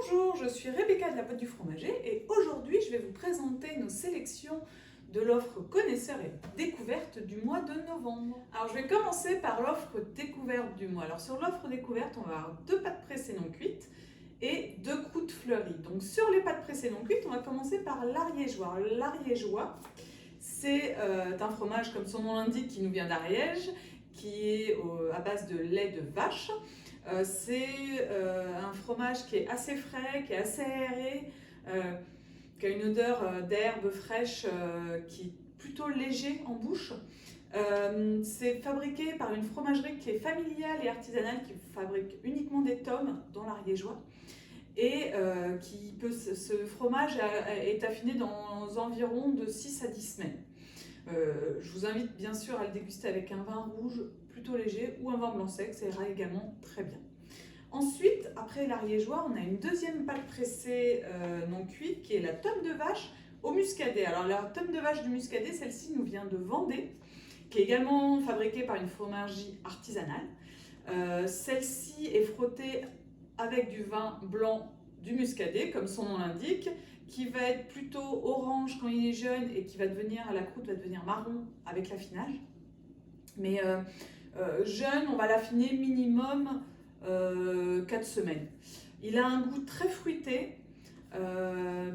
Bonjour, je suis Rebecca de la Boîte du Fromager et aujourd'hui je vais vous présenter nos sélections de l'offre connaisseur et découverte du mois de novembre. Alors je vais commencer par l'offre découverte du mois. Alors sur l'offre découverte, on va avoir 2 pâtes pressées non cuites et 2 croûtes fleuries. Donc sur les pâtes pressées non cuites, on va commencer par l'ariégeois. L'ariégeois, c'est un fromage comme son nom l'indique qui nous vient d'Ariège, qui est à base de lait de vache. C'est un fromage qui est assez frais, qui est assez aéré, qui a une odeur d'herbe fraîche qui est plutôt léger en bouche. C'est fabriqué par une fromagerie qui est familiale et artisanale, qui fabrique uniquement des tomes dans l'Ariégeois. Et ce fromage est affiné dans environ de 6 à 10 semaines. Je vous invite bien sûr à le déguster avec un vin rouge plutôt léger ou un vin blanc sec, ça ira également très bien. Ensuite, après l'ariégeois, on a une deuxième pâte pressée non cuite qui est la tome de vache au muscadet. Alors la tome de vache du muscadet, celle-ci nous vient de Vendée, qui est également fabriquée par une fromagerie artisanale. Celle-ci est frottée avec du vin blanc du muscadet, comme son nom l'indique, qui va être plutôt orange quand il est jeune et qui va devenir, la croûte va devenir marron avec l'affinage. Mais jeune, on va l'affiner minimum 4 semaines. Il a un goût très fruité.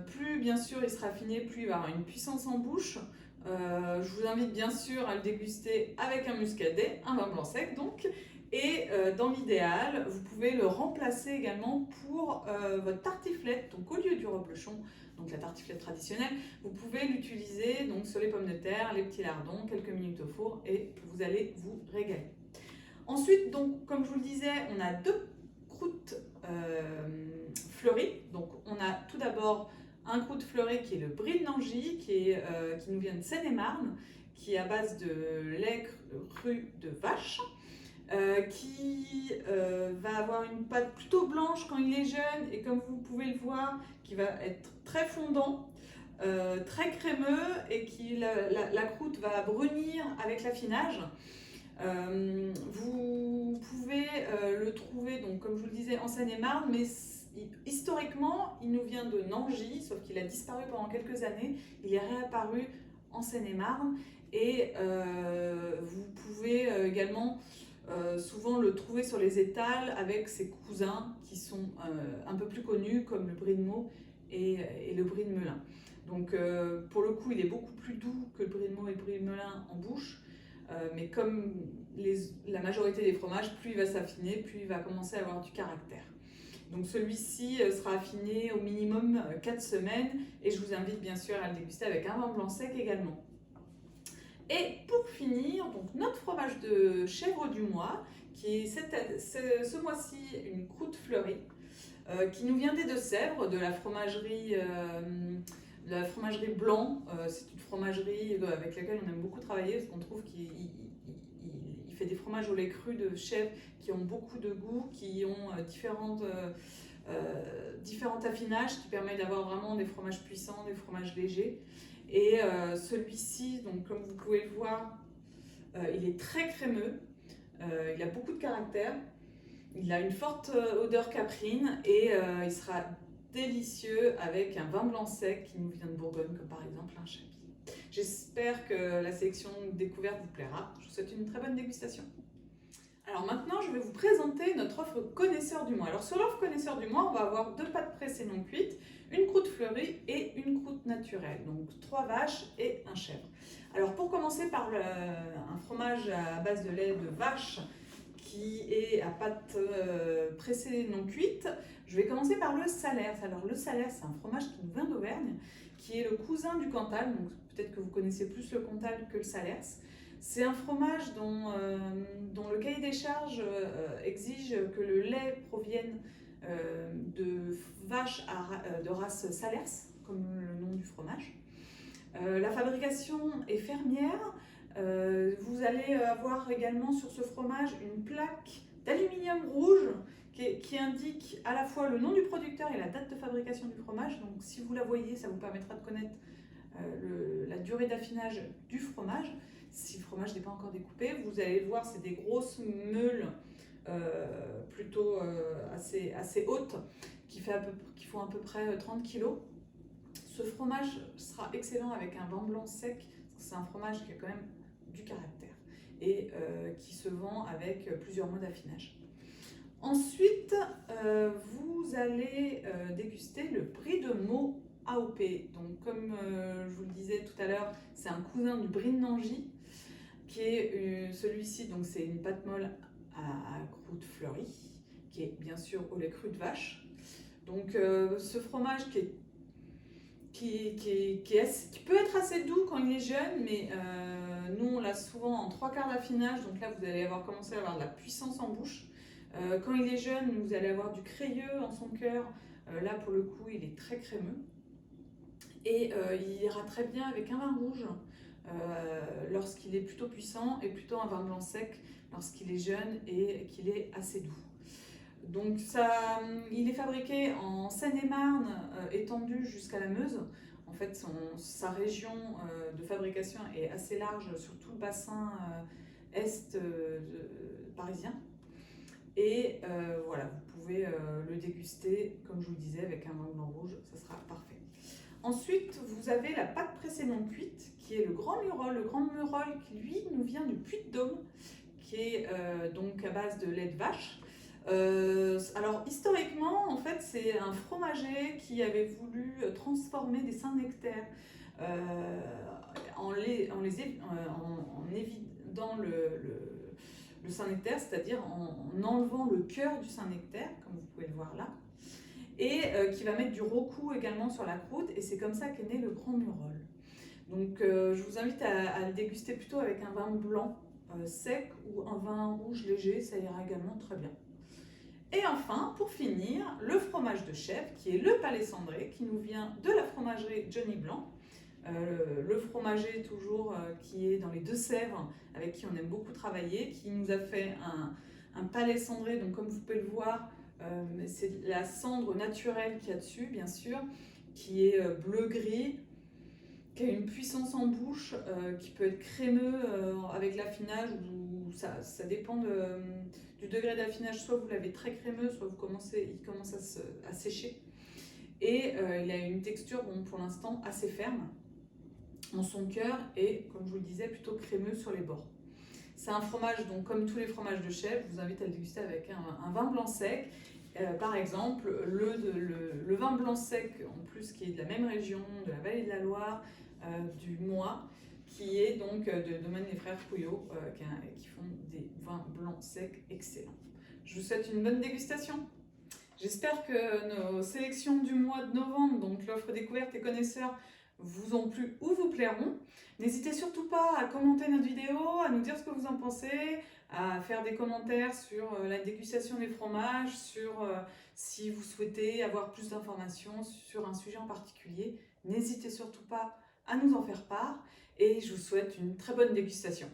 Plus bien sûr il sera affiné, plus il va avoir une puissance en bouche. Je vous invite bien sûr à le déguster avec un muscadet, un vin blanc sec donc. Et dans l'idéal, vous pouvez le remplacer également pour votre tartiflette. Donc au lieu du reblochon, donc la tartiflette traditionnelle, vous pouvez l'utiliser donc sur les pommes de terre, les petits lardons, quelques minutes au four et vous allez vous régaler. Ensuite, donc, comme je vous le disais, on a 2 croûtes fleuries. Donc on a tout d'abord un croûte fleuri qui est le brie de Nangy, qui nous vient de Seine-et-Marne, qui est à base de lait cru de vache. Qui va avoir une pâte plutôt blanche quand il est jeune et comme vous pouvez le voir, qui va être très fondant, très crémeux et la croûte va brunir avec l'affinage. Vous pouvez le trouver, donc, comme je vous le disais, en Seine-et-Marne, mais historiquement, il nous vient de Nangy, sauf qu'il a disparu pendant quelques années. Il est réapparu en Seine-et-Marne et vous pouvez également souvent le trouver sur les étals avec ses cousins qui sont un peu plus connus comme le brie de Meaux et le brie de Melun. Donc pour le coup il est beaucoup plus doux que le brie de Meaux et le brie de Melun en bouche, mais comme la majorité des fromages, plus il va s'affiner, plus il va commencer à avoir du caractère. Donc celui-ci sera affiné au minimum 4 semaines et je vous invite bien sûr à le déguster avec un vin blanc sec également. Et pour finir, donc notre fromage de chèvre du mois, qui est ce mois-ci une croûte fleurie, qui nous vient des Deux-Sèvres, de la fromagerie Blanc. C'est une fromagerie avec laquelle on aime beaucoup travailler, parce qu'on trouve qu'il fait des fromages au lait cru de chèvre qui ont beaucoup de goût, qui ont différents affinages, qui permettent d'avoir vraiment des fromages puissants, des fromages légers. Et celui-ci, donc comme vous pouvez le voir, il est très crémeux, il a beaucoup de caractère, il a une forte odeur caprine et il sera délicieux avec un vin blanc sec qui nous vient de Bourgogne, comme par exemple un Chablis. J'espère que la sélection découverte vous plaira. Je vous souhaite une très bonne dégustation. Alors maintenant, je vais vous présenter notre offre connaisseur du mois. Alors sur l'offre connaisseur du mois, on va avoir 2 pâtes pressées non cuites, une croûte fleurie et une croûte naturelle. Donc 3 vaches et un chèvre. Alors pour commencer par un fromage à base de lait de vache qui est à pâte pressée non cuite, je vais commencer par le Salers. Alors le Salers, c'est un fromage qui nous vient d'Auvergne, qui est le cousin du Cantal. Donc peut-être que vous connaissez plus le Cantal que le Salers. C'est un fromage dont le cahier des charges exige que le lait provienne de vaches de race Salers, comme le nom du fromage. La fabrication est fermière. Vous allez avoir également sur ce fromage une plaque d'aluminium rouge qui indique à la fois le nom du producteur et la date de fabrication du fromage. Donc si vous la voyez, ça vous permettra de connaître la durée d'affinage du fromage. Si le fromage n'est pas encore découpé, vous allez le voir, c'est des grosses meules plutôt assez hautes qui faut à peu près 30 kg. Ce fromage sera excellent avec un vin blanc sec. C'est un fromage qui a quand même du caractère et qui se vend avec plusieurs mois d'affinage. Ensuite, vous allez déguster le Brie de Meaux AOP. Donc, comme je vous le disais tout à l'heure, c'est un cousin du Brie de Nangy, qui est celui-ci. Donc, c'est une pâte molle à croûte fleurie, qui est bien sûr au lait cru de vache. Donc, ce fromage qui peut être assez doux quand il est jeune, mais nous on l'a souvent en 3/4 d'affinage, donc là vous allez commencer à avoir de la puissance en bouche. Quand il est jeune, vous allez avoir du crayeux en son cœur, là pour le coup il est très crémeux. Et il ira très bien avec un vin rouge lorsqu'il est plutôt puissant, et plutôt un vin blanc sec lorsqu'il est jeune et qu'il est assez doux. Donc il est fabriqué en Seine-et-Marne, étendu jusqu'à la Meuse. En fait, sa région de fabrication est assez large sur tout le bassin est parisien. Et voilà, vous pouvez le déguster, comme je vous le disais, avec un vin blanc rouge, ça sera parfait. Ensuite, vous avez la pâte précédemment cuite, qui est le Grand Murol. Le Grand Murol, qui lui nous vient du Puy-de-Dôme, qui est donc à base de lait de vache. Alors historiquement, en fait, c'est un fromager qui avait voulu transformer des Saint-Nectaire en évidant le Saint-Nectaire, c'est-à-dire en enlevant le cœur du Saint-Nectaire, comme vous pouvez le voir là, et qui va mettre du rocou également sur la croûte, et c'est comme ça qu'est né le Grand Murol. Donc je vous invite à le déguster plutôt avec un vin blanc sec ou un vin rouge léger, ça ira également très bien. Et enfin, pour finir, le fromage de chèvre, qui est le palais cendré, qui nous vient de la fromagerie Johnny Blanc. Le fromager toujours qui est dans les Deux-Sèvres, avec qui on aime beaucoup travailler, qui nous a fait un palais cendré. Donc comme vous pouvez le voir, c'est la cendre naturelle qu'il y a dessus, bien sûr, qui est bleu-gris, qui a une puissance en bouche, qui peut être crémeux avec l'affinage, ou ça dépend du degré d'affinage. Soit vous l'avez très crémeux, soit il commence à sécher. Et il a une texture, bon, pour l'instant, assez ferme en son cœur, et comme je vous le disais, plutôt crémeux sur les bords. C'est un fromage, donc comme tous les fromages de chèvre, je vous invite à le déguster avec un vin blanc sec. Par exemple, le vin blanc sec, en plus, qui est de la même région, de la vallée de la Loire, du Mois, qui est donc de domaine des frères Pouillot, qui font des vins blancs secs excellents. Je vous souhaite une bonne dégustation. J'espère que nos sélections du mois de novembre, donc l'offre découverte et connaisseurs, vous ont plu ou vous plairont. N'hésitez surtout pas à commenter notre vidéo, à nous dire ce que vous en pensez, à faire des commentaires sur la dégustation des fromages, sur si vous souhaitez avoir plus d'informations sur un sujet en particulier. N'hésitez surtout pas à nous en faire part, et je vous souhaite une très bonne dégustation.